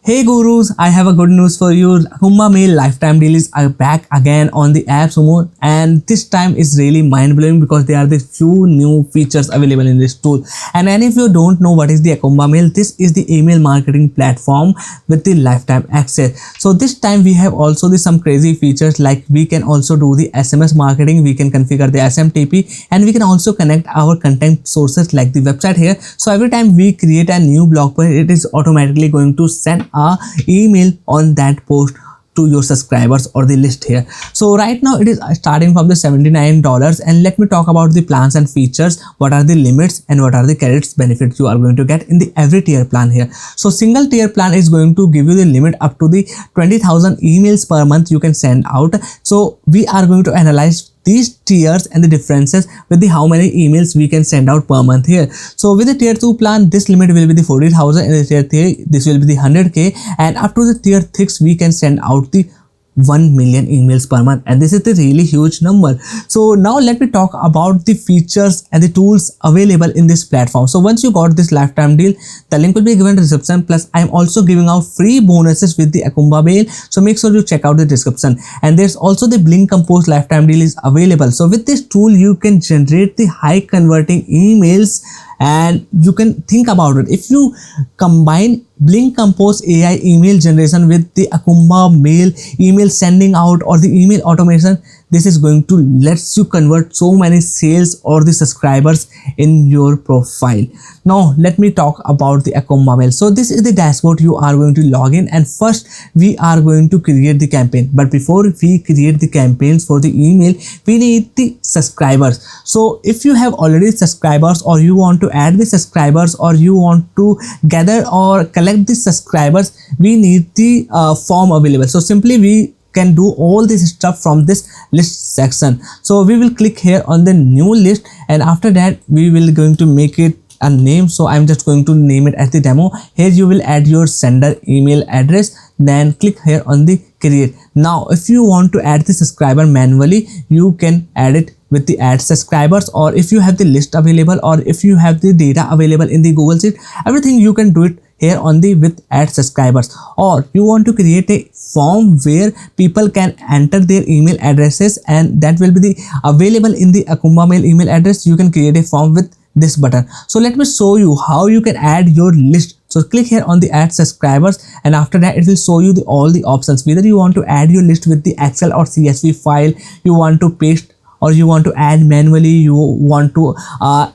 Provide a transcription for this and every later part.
Hey gurus, I have a good news for you. Acumbamail lifetime deals are back again on the app Sumo, and this time is really mind-blowing because there are the few new features available in this tool. And if you don't know what is the Acumbamail, this is the email marketing platform with the lifetime access. So this time we have also some crazy features, like we can also do the SMS marketing, we can configure the SMTP, and we can also connect our content sources like the website here. So every time we create a new blog post, it is automatically going to send a email on that post to your subscribers or the list here. So right now it is starting from the $79, and let me talk about the plans and features, what are the limits and what are the credits benefits you are going to get in the every tier plan here. So single tier plan is going to give you the limit up to the 20,000 emails per month you can send out. So we are going to analyze these tiers and the differences with the how many emails we can send out per month here. So with the tier 2 plan, this limit will be the 40,000, and the tier 3 this will be the 100k, and up to the tier 6 we can send out the 1 million emails per month, and this is the really huge number. So now let me talk about the features and the tools available in this platform. So once you got this lifetime deal, the link will be given in the description, plus I'm also giving out free bonuses with the Acumbamail, so make sure you check out the description. And there's also the Blink Compose lifetime deal is available. So with this tool you can generate the high converting emails, and you can think about it. If you combine Blink Compose AI email generation with the Acumbamail email sending out or the email automation, this is going to let you convert so many sales or the subscribers in your profile. Now let me talk about the Acumbamail. So this is the dashboard you are going to log in, and first we are going to create the campaign. But before we create the campaigns for the email, we need the subscribers. So if you have already subscribers, or you want to add the subscribers, or you want to gather or collect the subscribers, we need the form available. So simply we can do all this stuff from this list section. So we will click here on the new list, and after that we will going to make it a name. So I'm just going to name it as the demo. Here you will add your sender email address, then click here on the create. Now if you want to add the subscriber manually, you can add it with the add subscribers, or if you have the list available, or if you have the data available in the Google Sheet, everything you can do it here on the with add subscribers. Or you want to create a form where people can enter their email addresses, and that will be the available in the Acumbamail email address. You can create a form with this button. So let me show you how you can add your list. So click here on the add subscribers, and after that it will show you all the options, whether you want to add your list with the Excel or CSV file, you want to paste, or you want to add manually, you want to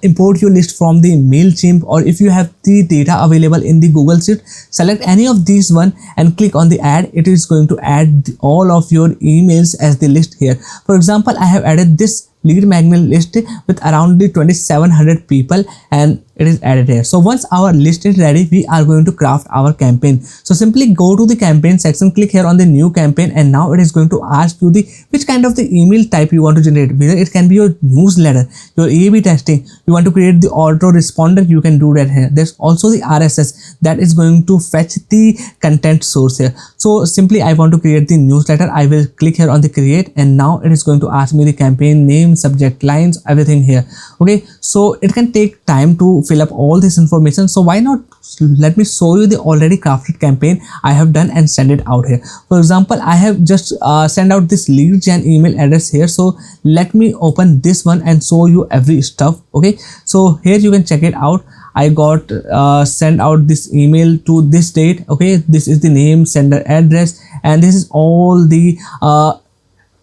import your list from the Mailchimp, or if you have the data available in the Google Sheet, select any of these one and click on the add. It is going to add all of your emails as the list here. For example, I have added this lead magnet list with around the 2700 people, and it is added here. So once our list is ready, we are going to craft our campaign. So simply go to the campaign section, click here on the new campaign, and now it is going to ask you the which kind of the email type you want to generate. Whether it can be your newsletter, your A/B testing, you want to create the autoresponder, you can do that here. There's also the RSS that is going to fetch the content source here. So simply I want to create the newsletter. I will click here on the create, and now it is going to ask me the campaign name, subject lines, everything here. Okay, so it can take time to fill up all this information, so why not let me show you the already crafted campaign I have done and send it out here. For example, I have just sent out this lead gen email address here. So let me open this one and show you every stuff. Okay, so here you can check it out. I got sent out this email to this date. Okay, this is the name, sender address, and this is all the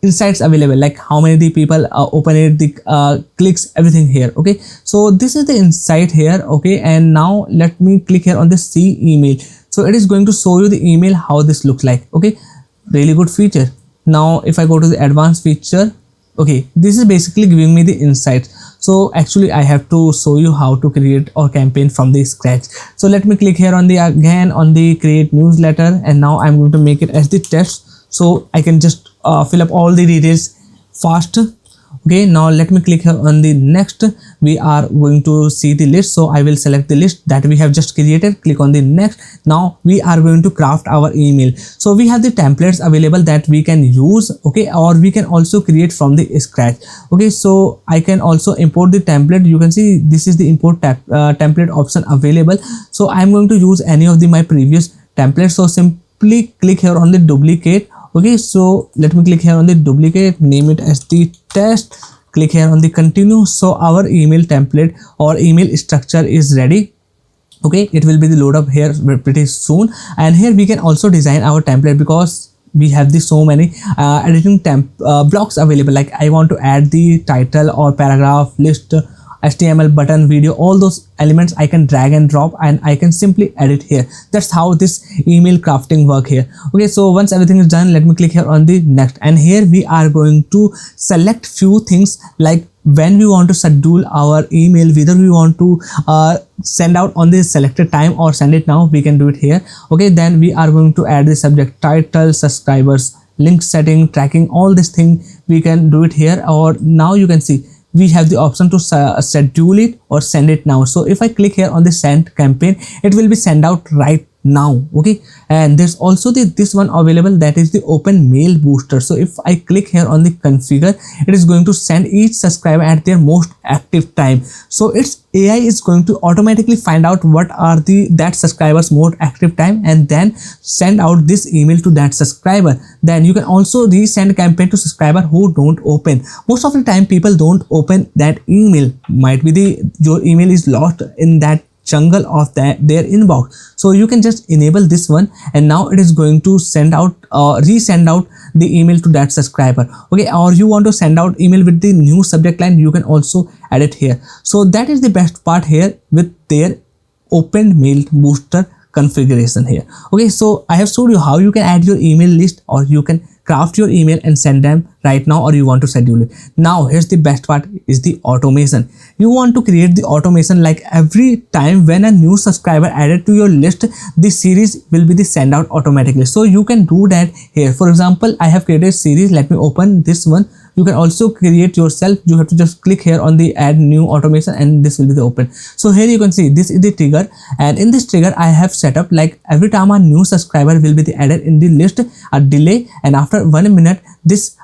insights available, like how many the people open it, the clicks, everything here. Okay, so this is the insight here. Okay, and now let me click here on the see email. So it is going to show you the email how this looks like. Okay, really good feature. Now if I go to the advanced feature, okay, this is basically giving me the insights. So actually I have to show you how to create our campaign from the scratch. So let me click here on the again on the create newsletter, and now I'm going to make it as the test, so I can just fill up all the details fast. Okay, now let me click here on the next. We are going to see the list, so I will select the list that we have just created, click on the next. Now we are going to craft our email. So we have the templates available that we can use. Okay, or we can also create from the scratch. Okay, so I can also import the template. You can see this is the import template option available. So I'm going to use any of my previous template. So simply click here on the duplicate. Okay, so let me click here on the duplicate, name it as the test, click here on the continue. So our email template or email structure is ready. Okay, it will be the load up here pretty soon. And here we can also design our template, because we have the so many editing blocks available. Like I want to add the title or paragraph, list, HTML, button, video, all those elements I can drag and drop, and I can simply edit here. That's how this email crafting work here. Okay, so once everything is done, let me click here on the next, and here we are going to select few things, like when we want to schedule our email, whether we want to send out on the selected time or send it now, we can do it here. Okay, then we are going to add the subject, title, subscribers, link setting, tracking, all this thing we can do it here. Or now you can see we have the option to schedule it or send it now. So if I click here on the send campaign, it will be sent out right now. Okay, and there's also this one available, that is the open mail booster. So if I click here on the configure, it is going to send each subscriber at their most active time. So its AI is going to automatically find out what are that subscriber's most active time, and then send out this email to that subscriber. Then you can also resend campaign to subscriber who don't open. Most of the time people don't open that email, might be your email is lost in that jungle of their inbox. So you can just enable this one, and now it is going to send out resend out the email to that subscriber. Okay, or you want to send out email with the new subject line, you can also add it here. So that is the best part here with their open mail booster configuration here. Okay, so I have showed you how you can add your email list, or you can craft your email and send them right now, or you want to schedule it. Now here's the best part, is the automation. You want to create the automation, like every time when a new subscriber added to your list, this series will be the send out automatically. So you can do that here. For example, I have created a series, let me open this one. You can also create yourself. You have to just click here on the add new automation, and this will be the open. So here you can see this is the trigger, and in this trigger I have set up like every time a new subscriber will be the added in the list, a delay, and after 1 minute this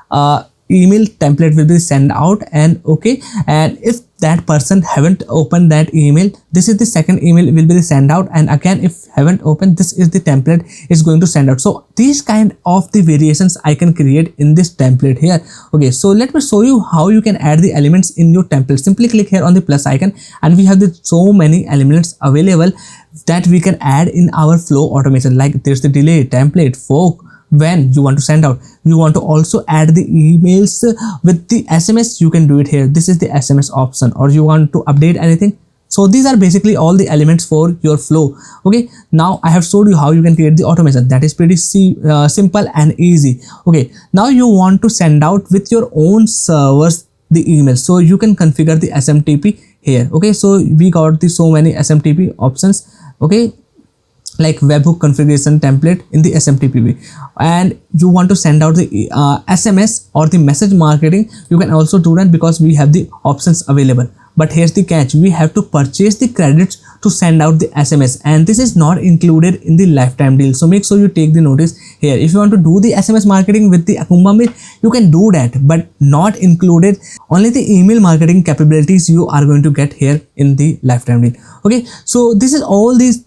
email template will be sent out. And okay, and if that person haven't opened that email, this is the second email will be the send out, and again if haven't opened, this is the template is going to send out. So these kind of the variations I can create in this template here. Okay, so let me show you how you can add the elements in your template. Simply click here on the plus icon, and we have the so many elements available that we can add in our flow automation. Like there's the delay, template, fork, when you want to send out. You want to also add the emails with the SMS, you can do it here. This is the SMS option. Or you want to update anything. So these are basically all the elements for your flow. Okay, now I have showed you how you can create the automation. That is pretty simple and easy. Okay, now you want to send out with your own servers the email, so you can configure the SMTP here. Okay, so we got the so many SMTP options. Okay, like webhook configuration template in the SMTP, and you want to send out the SMS or the message marketing, you can also do that, because we have the options available. But here's the catch, we have to purchase the credits to send out the SMS, and this is not included in the lifetime deal. So make sure you take the notice here. If you want to do the SMS marketing with the Acumbamail, you can do that, but not included. Only the email marketing capabilities you are going to get here in the lifetime deal. Okay, so this is all these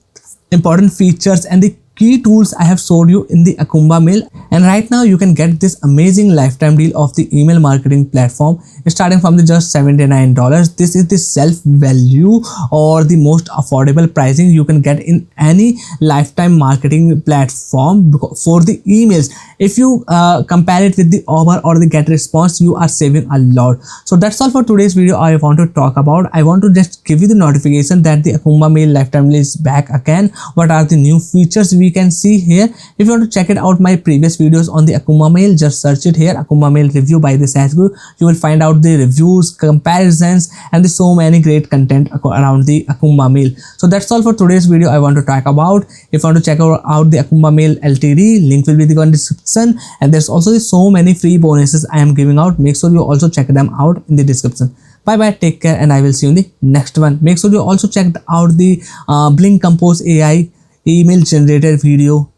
important features and the key tools I have showed you in the Acumbamail, and right now you can get this amazing lifetime deal of the email marketing platform starting from the just $79. This is the self value or the most affordable pricing you can get in any lifetime marketing platform for the emails. If you compare it with the Uber or the GetResponse, you are saving a lot. So that's all for today's video I want to talk about. I want to just give you the notification that the Acumbamail lifetime deal is back again. What are the new features we can see here? If you want to check it out my previous videos on the Acumbamail, just search it here, Acumbamail review by the SaaS Guru. You will find out the reviews, comparisons, and the so many great content around the Acumbamail. So that's all for today's video I want to talk about. If you want to check out the Acumbamail LTD, link will be in the description, and there's also so many free bonuses I am giving out. Make sure you also check them out in the description. Bye bye, take care, and I will see you in the next one. Make sure you also check out the Blink Compose AI email generator video